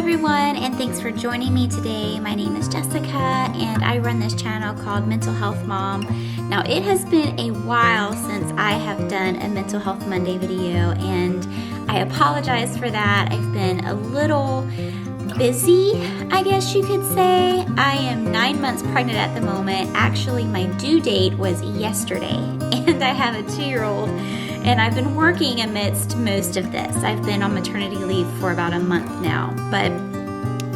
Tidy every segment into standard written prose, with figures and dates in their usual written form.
Everyone, and thanks for joining me today. My name is Jessica and I run this channel called Mental Health Mom. Now it has been a while since I have done a Mental Health Monday video, and I apologize for that. I've been a little busy, I guess you could say. I am 9 months pregnant at the moment. Actually, my due date was yesterday, and I have a 2-year-old. And I've been working amidst most of this. I've been on maternity leave for about a month now, but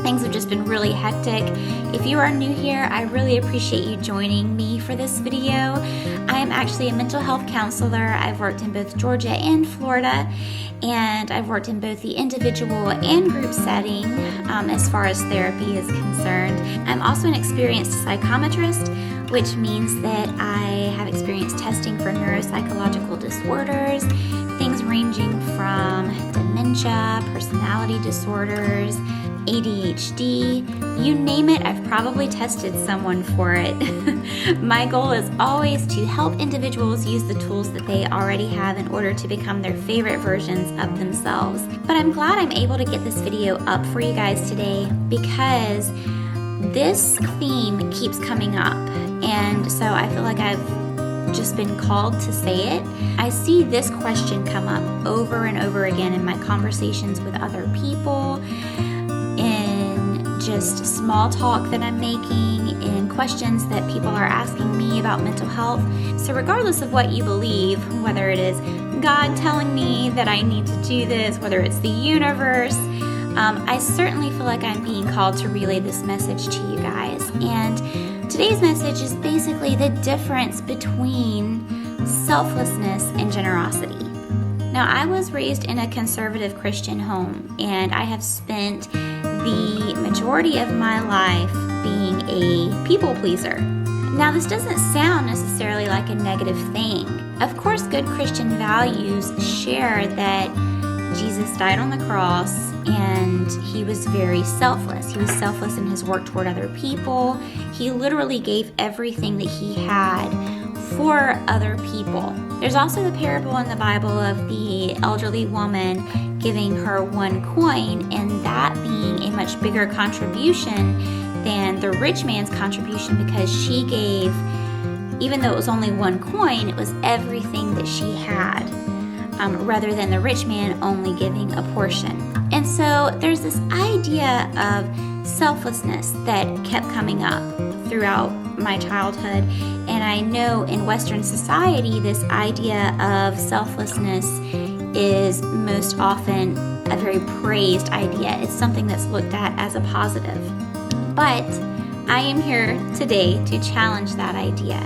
things have just been really hectic. If you are new here, I really appreciate you joining me for this video. I am actually a mental health counselor. I've worked in both Georgia and Florida, and I've worked in both the individual and group setting as far as therapy is concerned. I'm also an experienced psychometrist, which means that I have experienced testing for neuropsychological disorders, things ranging from dementia, personality disorders, ADHD, you name it, I've probably tested someone for it. My goal is always to help individuals use the tools that they already have in order to become their favorite versions of themselves. But I'm glad I'm able to get this video up for you guys today because this theme keeps coming up, and so I feel like I've just been called to say it. I see this question come up over and over again in my conversations with other people, in just small talk that I'm making, in questions that people are asking me about mental health. So regardless of what you believe, whether it is God telling me that I need to do this, whether it's the universe, I certainly feel like I'm being called to relay this message to you guys. And today's message is basically the difference between selflessness and generosity. Now, I was raised in a conservative Christian home, and I have spent the majority of my life being a people pleaser. Now, this doesn't sound necessarily like a negative thing. Of course, good Christian values share that Jesus died on the cross and he was very selfless. He was selfless in his work toward other people. He literally gave everything that he had for other people. There's also the parable in the Bible of the elderly woman giving her 1 coin, and that being a much bigger contribution than the rich man's contribution, because she gave, even though it was only 1 coin, it was everything that she had. Rather than the rich man only giving a portion. And so there's this idea of selflessness that kept coming up throughout my childhood. And I know in Western society, this idea of selflessness is most often a very praised idea. It's something that's looked at as a positive. But I am here today to challenge that idea.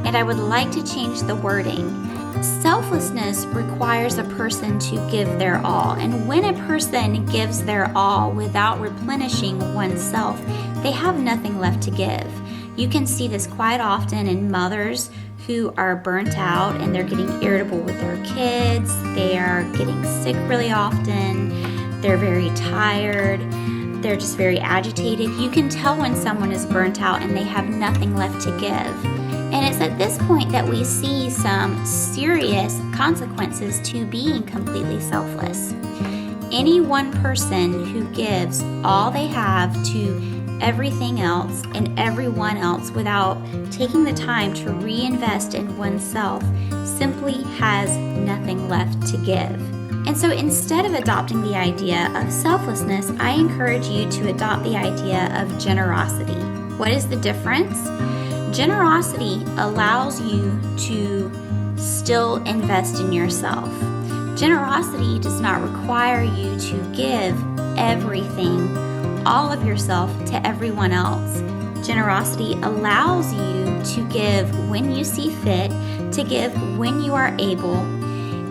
And I would like to change the wording. Selflessness requires a person to give their all. And when a person gives their all without replenishing oneself, they have nothing left to give. You can see this quite often in mothers who are burnt out and they're getting irritable with their kids. They are getting sick really often. They're very tired. They're just very agitated. You can tell when someone is burnt out and they have nothing left to give. And it's at this point that we see some serious consequences to being completely selfless. Any one person who gives all they have to everything else and everyone else without taking the time to reinvest in oneself simply has nothing left to give. And so instead of adopting the idea of selflessness, I encourage you to adopt the idea of generosity. What is the difference? Generosity allows you to still invest in yourself. Generosity does not require you to give everything, all of yourself, to everyone else. Generosity allows you to give when you see fit, to give when you are able,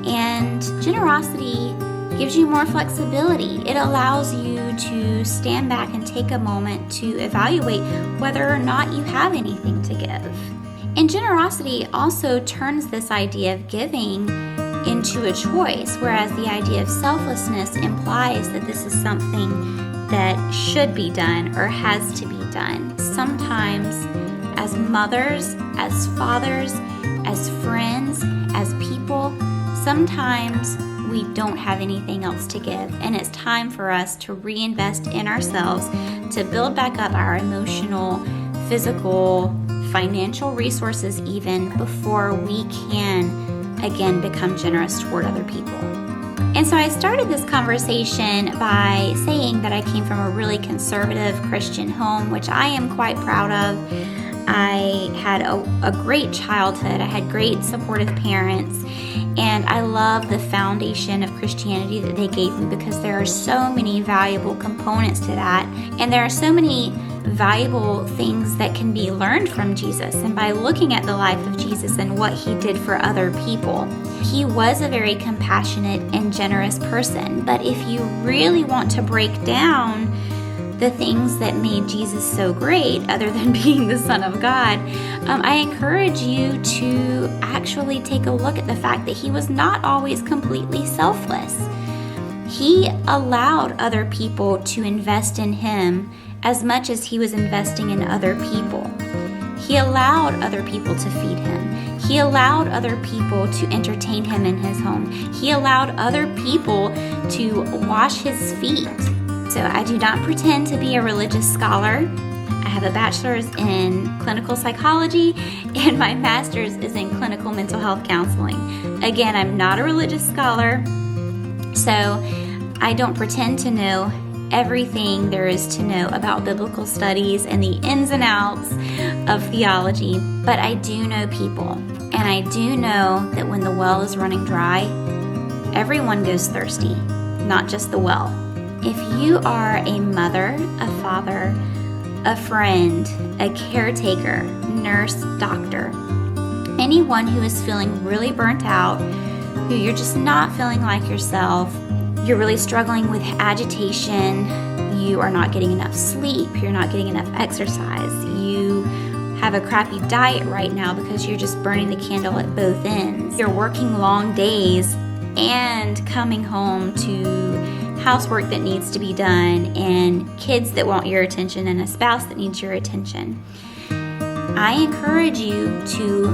and generosity gives you more flexibility. It allows you to stand back and take a moment to evaluate whether or not you have anything to give. And generosity also turns this idea of giving into a choice, whereas the idea of selflessness implies that this is something that should be done or has to be done. Sometimes, as mothers, as fathers, as friends, as people, sometimes we don't have anything else to give, and it's time for us to reinvest in ourselves to build back up our emotional, physical, financial resources even before we can again become generous toward other people. And so I started this conversation by saying that I came from a really conservative Christian home, which I am quite proud of. I had a great childhood. I had great supportive parents, and I love the foundation of Christianity that they gave me because there are so many valuable components to that, and there are so many valuable things that can be learned from Jesus. And by looking at the life of Jesus and what he did for other people, he was a very compassionate and generous person. But if you really want to break down the things that made Jesus so great, other than being the Son of God, I encourage you to actually take a look at the fact that he was not always completely selfless. He allowed other people to invest in him as much as he was investing in other people. He allowed other people to feed him. He allowed other people to entertain him in his home. He allowed other people to wash his feet. So I do not pretend to be a religious scholar. I have a bachelor's in clinical psychology, and my master's is in clinical mental health counseling. Again, I'm not a religious scholar, so I don't pretend to know everything there is to know about biblical studies and the ins and outs of theology, but I do know people, and I do know that when the well is running dry, everyone goes thirsty, not just the well. If you are a mother, a father, a friend, a caretaker, nurse, doctor, anyone who is feeling really burnt out, who you're just not feeling like yourself, you're really struggling with agitation, you are not getting enough sleep, you're not getting enough exercise, you have a crappy diet right now because you're just burning the candle at both ends, you're working long days and coming home to housework that needs to be done and kids that want your attention and a spouse that needs your attention. I encourage you to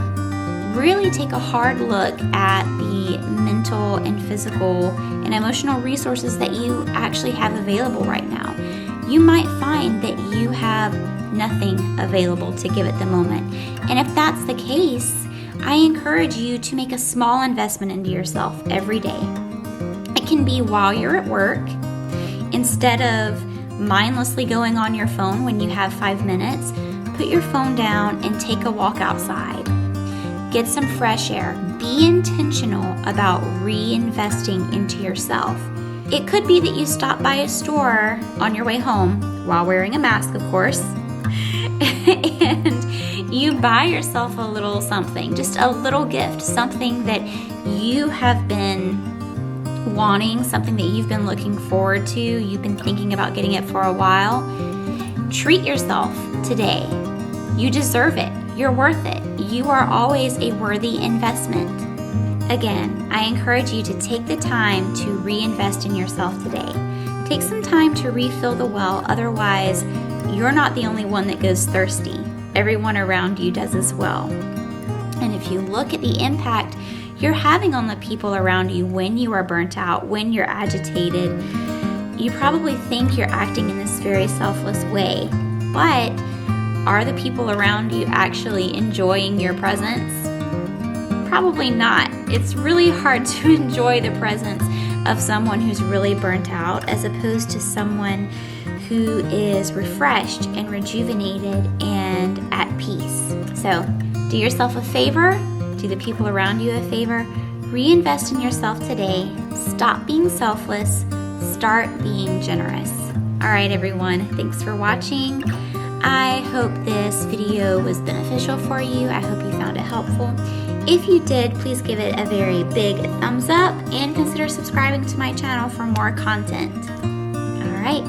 really take a hard look at the mental and physical and emotional resources that you actually have available right now. You might find that you have nothing available to give at the moment. And if that's the case, I encourage you to make a small investment into yourself every day. It can be while you're at work. Instead of mindlessly going on your phone when you have 5 minutes, put your phone down and take a walk outside. Get some fresh air. Be intentional about reinvesting into yourself. It could be that you stop by a store on your way home, while wearing a mask, of course, and you buy yourself a little something, just a little gift, something that you have been wanting, something that you've been looking forward to, you've been thinking about getting it for a while. Treat yourself today. You deserve it. You're worth it. You are always a worthy investment. Again, I encourage you to take the time to reinvest in yourself today. Take some time to refill the well, otherwise you're not the only one that goes thirsty. Everyone around you does as well. And if you look at the impact you're having on the people around you when you are burnt out, when you're agitated, you probably think you're acting in this very selfless way, but are the people around you actually enjoying your presence? Probably not. It's really hard to enjoy the presence of someone who's really burnt out as opposed to someone who is refreshed and rejuvenated and at peace. So do yourself a favor, do the people around you a favor, reinvest in yourself today, stop being selfless, start being generous. All right, everyone, thanks for watching. I hope this video was beneficial for you. I hope you found it helpful. If you did, please give it a very big thumbs up and consider subscribing to my channel for more content. All right.